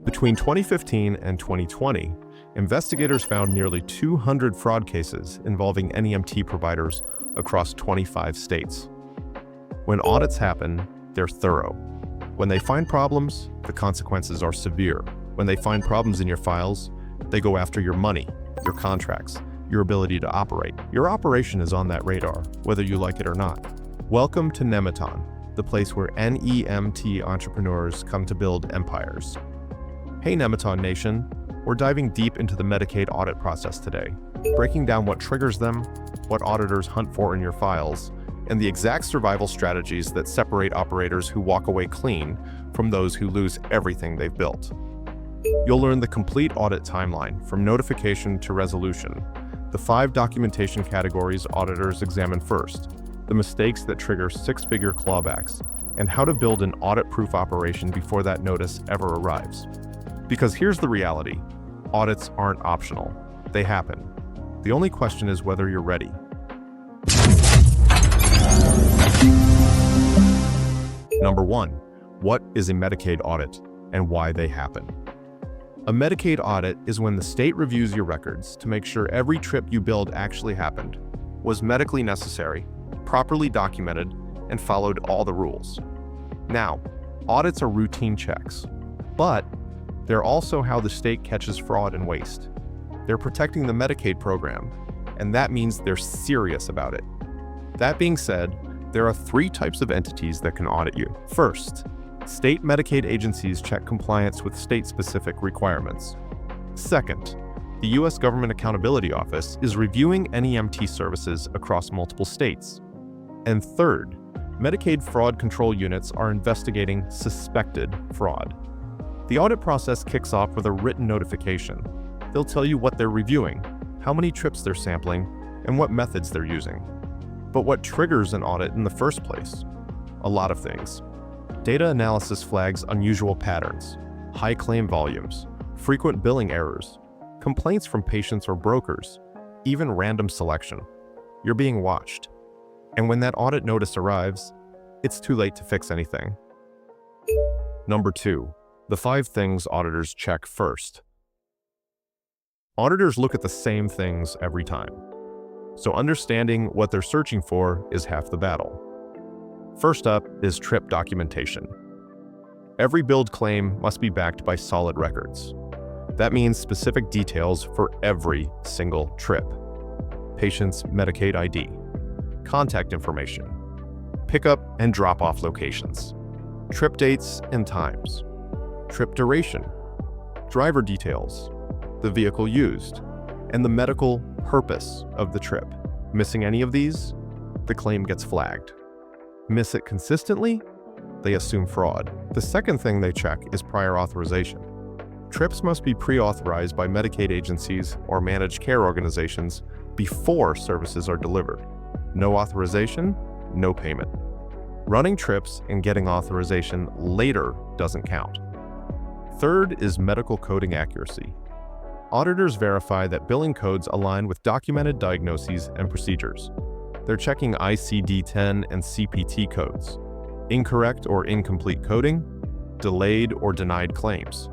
Between 2015 and 2020, investigators found nearly 200 fraud cases involving NEMT providers across 25 states. When audits happen, they're thorough. When they find problems, the consequences are severe. When they find problems in your files, they go after your money, your contracts, your ability to operate. Your operation is on that radar, whether you like it or not. Welcome to NEMT, the place where NEMT entrepreneurs come to build empires. Hey NEMT Nation, we're diving deep into the Medicaid audit process today, breaking down what triggers them, what auditors hunt for in your files, and the exact survival strategies that separate operators who walk away clean from those who lose everything they've built. You'll learn the complete audit timeline from notification to resolution, the 5 documentation categories auditors examine first, the mistakes that trigger 6-figure clawbacks, and how to build an audit-proof operation before that notice ever arrives. Because here's the reality, audits aren't optional, they happen. The only question is whether you're ready. Number 1, what is a Medicaid audit and why they happen? A Medicaid audit is when the state reviews your records to make sure every trip you billed actually happened, was medically necessary, properly documented, and followed all the rules. Now, audits are routine checks, but they're also how the state catches fraud and waste. They're protecting the Medicaid program, and that means they're serious about it. That being said, there are 3 types of entities that can audit you. First, state Medicaid agencies check compliance with state-specific requirements. Second, the U.S. Government Accountability Office is reviewing NEMT services across multiple states. And third, Medicaid fraud control units are investigating suspected fraud. The audit process kicks off with a written notification. They'll tell you what they're reviewing, how many trips they're sampling, and what methods they're using. But what triggers an audit in the first place? A lot of things. Data analysis flags unusual patterns, high claim volumes, frequent billing errors, complaints from patients or brokers, even random selection. You're being watched. And when that audit notice arrives, it's too late to fix anything. Number 2, the 5 things auditors check first. Auditors look at the same things every time. So understanding what they're searching for is half the battle. First up is trip documentation. Every billed claim must be backed by solid records. That means specific details for every single trip. Patient's Medicaid ID, contact information, pickup and drop-off locations, trip dates and times, trip duration, driver details, the vehicle used, and the medical purpose of the trip. Missing any of these, the claim gets flagged. Miss it consistently, they assume fraud. The second thing they check is prior authorization. Trips must be pre-authorized by Medicaid agencies or managed care organizations before services are delivered. No authorization, no payment. Running trips and getting authorization later doesn't count. Third is medical coding accuracy. Auditors verify that billing codes align with documented diagnoses and procedures. They're checking ICD-10 and CPT codes, incorrect or incomplete coding, delayed or denied claims.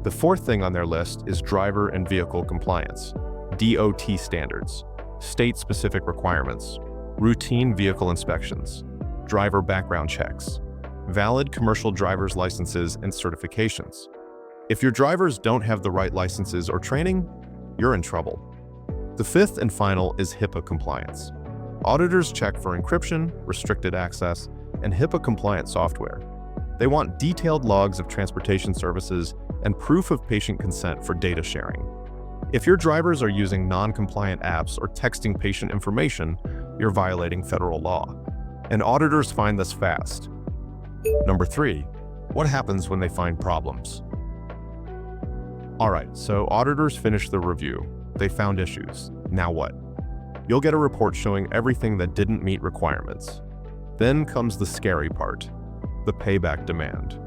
The fourth thing on their list is driver and vehicle compliance, DOT standards, state-specific requirements, routine vehicle inspections, driver background checks, valid commercial driver's licenses and certifications. If your drivers don't have the right licenses or training, you're in trouble. The fifth and final is HIPAA compliance. Auditors check for encryption, restricted access, and HIPAA-compliant software. They want detailed logs of transportation services and proof of patient consent for data sharing. If your drivers are using non-compliant apps or texting patient information, you're violating federal law. And auditors find this fast. Number 3, what happens when they find problems? Alright, so auditors finish the review. They found issues. Now what? You'll get a report showing everything that didn't meet requirements. Then comes the scary part, the payback demand.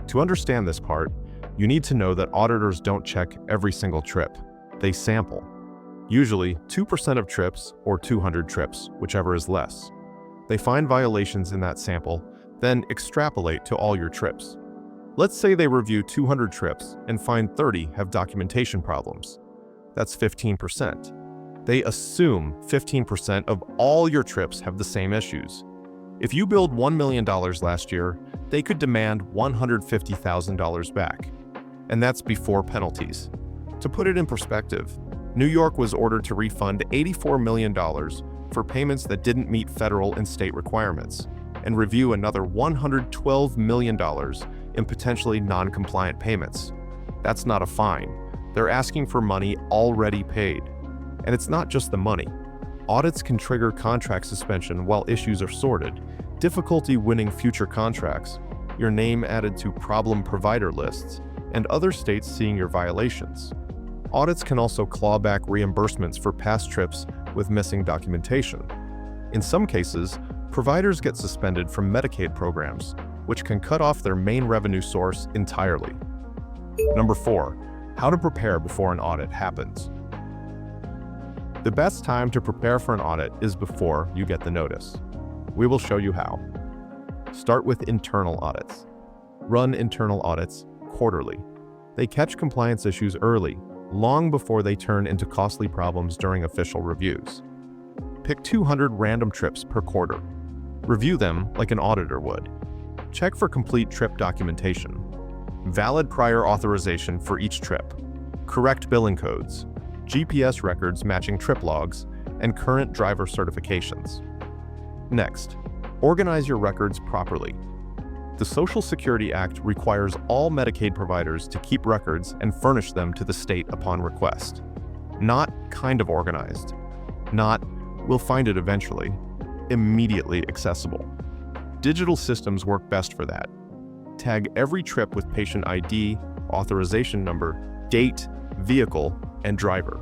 To understand this part, you need to know that auditors don't check every single trip. They sample. Usually 2% of trips or 200 trips, whichever is less. They find violations in that sample, then extrapolate to all your trips. Let's say they review 200 trips and find 30 have documentation problems. That's 15%. They assume 15% of all your trips have the same issues. If you billed $1 million last year, they could demand $150,000 back. And that's before penalties. To put it in perspective, New York was ordered to refund $84 million for payments that didn't meet federal and state requirements, and review another $112 million in potentially non-compliant payments. That's not a fine. They're asking for money already paid. And it's not just the money. Audits can trigger contract suspension while issues are sorted, difficulty winning future contracts, your name added to problem provider lists, and other states seeing your violations. Audits can also claw back reimbursements for past trips with missing documentation. In some cases, providers get suspended from Medicaid programs, which can cut off their main revenue source entirely. Number 4, how to prepare before an audit happens. The best time to prepare for an audit is before you get the notice. We will show you how. Start with internal audits. Run internal audits quarterly. They catch compliance issues early, long before they turn into costly problems during official reviews. Pick 200 random trips per quarter. Review them like an auditor would. Check for complete trip documentation, valid prior authorization for each trip, correct billing codes, GPS records matching trip logs, and current driver certifications. Next, organize your records properly. The Social Security Act requires all Medicaid providers to keep records and furnish them to the state upon request. Not kind of organized. Not, we'll find it eventually. Immediately accessible. Digital systems work best for that. Tag every trip with patient ID, authorization number, date, vehicle, and driver.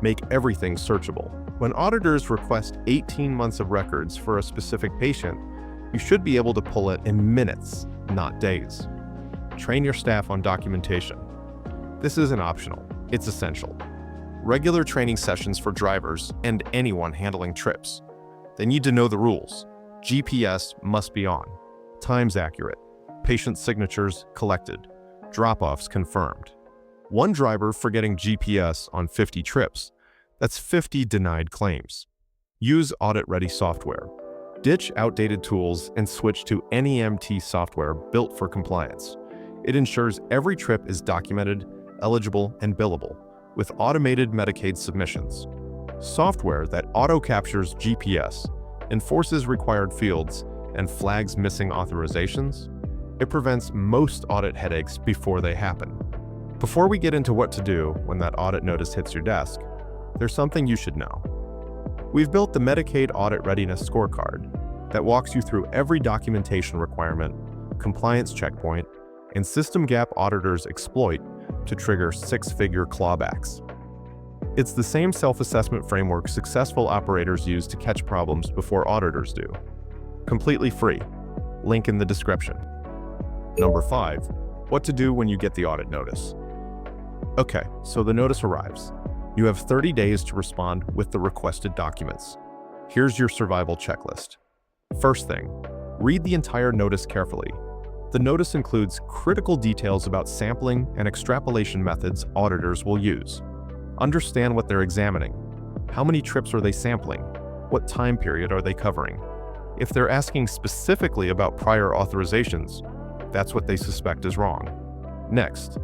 Make everything searchable. When auditors request 18 months of records for a specific patient, you should be able to pull it in minutes, not days. Train your staff on documentation. This isn't optional, it's essential. Regular training sessions for drivers and anyone handling trips. They need to know the rules. GPS must be on. Times accurate. Patient signatures collected. Drop-offs confirmed. One driver forgetting GPS on 50 trips. That's 50 denied claims. Use audit-ready software. Ditch outdated tools and switch to NEMT software built for compliance. It ensures every trip is documented, eligible, and billable, with automated Medicaid submissions. Software that auto-captures GPS, enforces required fields, and flags missing authorizations. It prevents most audit headaches before they happen. Before we get into what to do when that audit notice hits your desk, there's something you should know. We've built the Medicaid Audit Readiness Scorecard that walks you through every documentation requirement, compliance checkpoint, and system gap auditors exploit to trigger six-figure clawbacks. It's the same self-assessment framework successful operators use to catch problems before auditors do. Completely free. Link in the description. Number 5, what to do when you get the audit notice. Okay, so the notice arrives. You have 30 days to respond with the requested documents. Here's your survival checklist. First thing, read the entire notice carefully. The notice includes critical details about sampling and extrapolation methods auditors will use. Understand what they're examining. How many trips are they sampling? What time period are they covering? If they're asking specifically about prior authorizations, that's what they suspect is wrong. Next,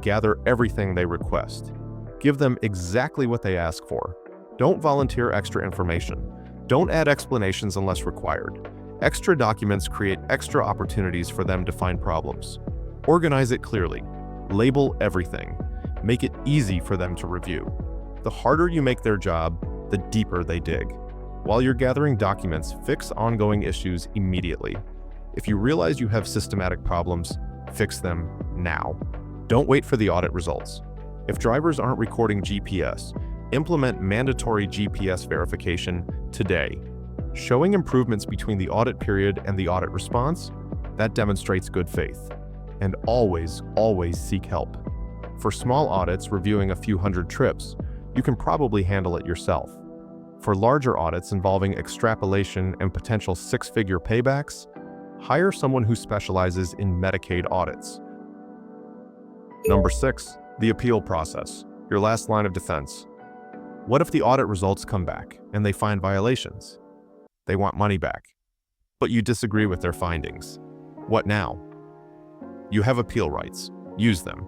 gather everything they request. Give them exactly what they ask for. Don't volunteer extra information. Don't add explanations unless required. Extra documents create extra opportunities for them to find problems. Organize it clearly. Label everything. Make it easy for them to review. The harder you make their job, the deeper they dig. While you're gathering documents, fix ongoing issues immediately. If you realize you have systematic problems, fix them now. Don't wait for the audit results. If drivers aren't recording GPS, implement mandatory GPS verification today. Showing improvements between the audit period and the audit response, that demonstrates good faith. And always, always seek help. For small audits reviewing a few hundred trips, you can probably handle it yourself. For larger audits involving extrapolation and potential six-figure paybacks, hire someone who specializes in Medicaid audits, Number 6, the appeal process, your last line of defense. What if the audit results come back and they find violations? They want money back, but you disagree with their findings. What now? You have appeal rights. Use them.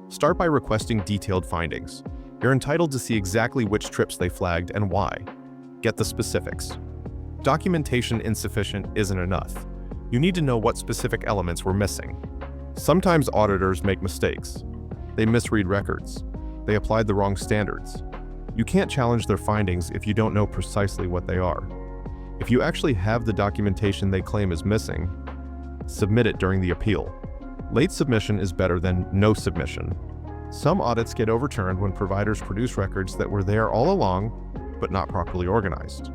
Start by requesting detailed findings. You're entitled to see exactly which trips they flagged and why. Get the specifics. Documentation insufficient isn't enough. You need to know what specific elements were missing. Sometimes auditors make mistakes. They misread records. They applied the wrong standards. You can't challenge their findings if you don't know precisely what they are. If you actually have the documentation they claim is missing, submit it during the appeal. Late submission is better than no submission. Some audits get overturned when providers produce records that were there all along, but not properly organized.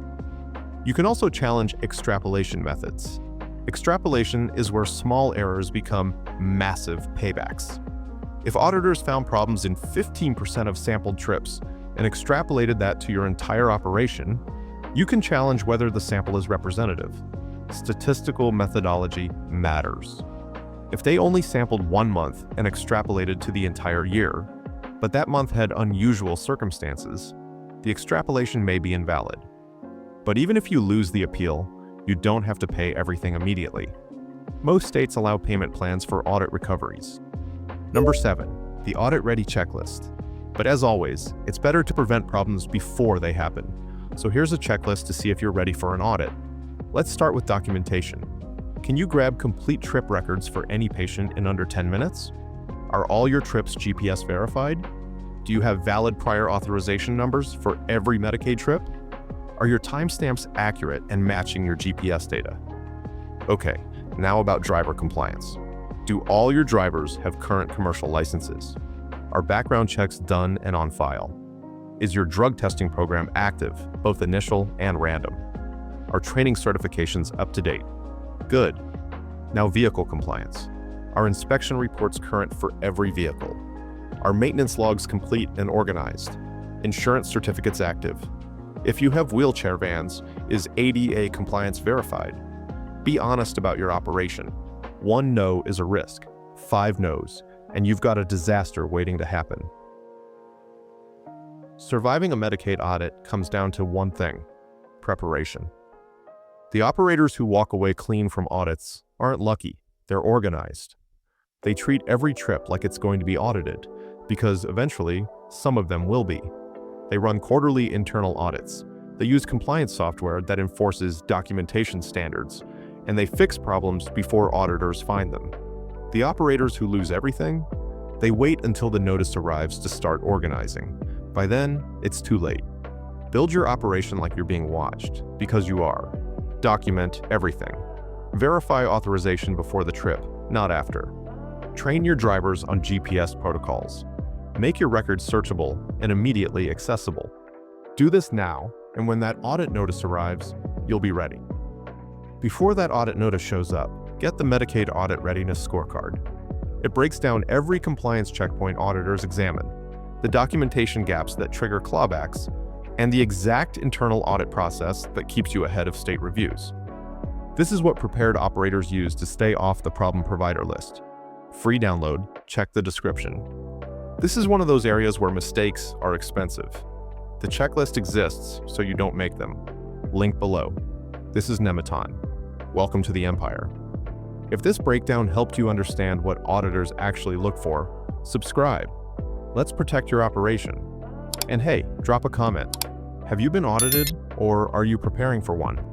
You can also challenge extrapolation methods. Extrapolation is where small errors become massive paybacks. If auditors found problems in 15% of sampled trips and extrapolated that to your entire operation, you can challenge whether the sample is representative. Statistical methodology matters. If they only sampled 1 month and extrapolated to the entire year, but that month had unusual circumstances, the extrapolation may be invalid. But even if you lose the appeal, you don't have to pay everything immediately. Most states allow payment plans for audit recoveries. Number 7, the audit ready checklist. But as always, it's better to prevent problems before they happen. So here's a checklist to see if you're ready for an audit. Let's start with documentation. Can you grab complete trip records for any patient in under 10 minutes? Are all your trips GPS verified? Do you have valid prior authorization numbers for every Medicaid trip? Are your timestamps accurate and matching your GPS data? Okay, now about driver compliance. Do all your drivers have current commercial licenses? Are background checks done and on file? Is your drug testing program active, both initial and random? Are training certifications up to date? Good. Now vehicle compliance. Are inspection reports current for every vehicle? Are maintenance logs complete and organized? Insurance certificates active? If you have wheelchair vans, is ADA compliance verified? Be honest about your operation. 1 no is a risk, 5 no's, and you've got a disaster waiting to happen. Surviving a Medicaid audit comes down to one thing: preparation. The operators who walk away clean from audits aren't lucky, they're organized. They treat every trip like it's going to be audited, because eventually, some of them will be. They run quarterly internal audits. They use compliance software that enforces documentation standards, and they fix problems before auditors find them. The operators who lose everything, they wait until the notice arrives to start organizing. By then, it's too late. Build your operation like you're being watched, because you are. Document everything. Verify authorization before the trip, not after. Train your drivers on GPS protocols. Make your records searchable and immediately accessible. Do this now, and when that audit notice arrives, you'll be ready. Before that audit notice shows up, get the Medicaid Audit Readiness Scorecard. It breaks down every compliance checkpoint auditors examine, the documentation gaps that trigger clawbacks, and the exact internal audit process that keeps you ahead of state reviews. This is what prepared operators use to stay off the problem provider list. Free download, check the description. This is one of those areas where mistakes are expensive. The checklist exists so you don't make them. Link below. This is Nemeton. Welcome to the Empire. If this breakdown helped you understand what auditors actually look for, subscribe. Let's protect your operation. And hey, drop a comment. Have you been audited, or are you preparing for one?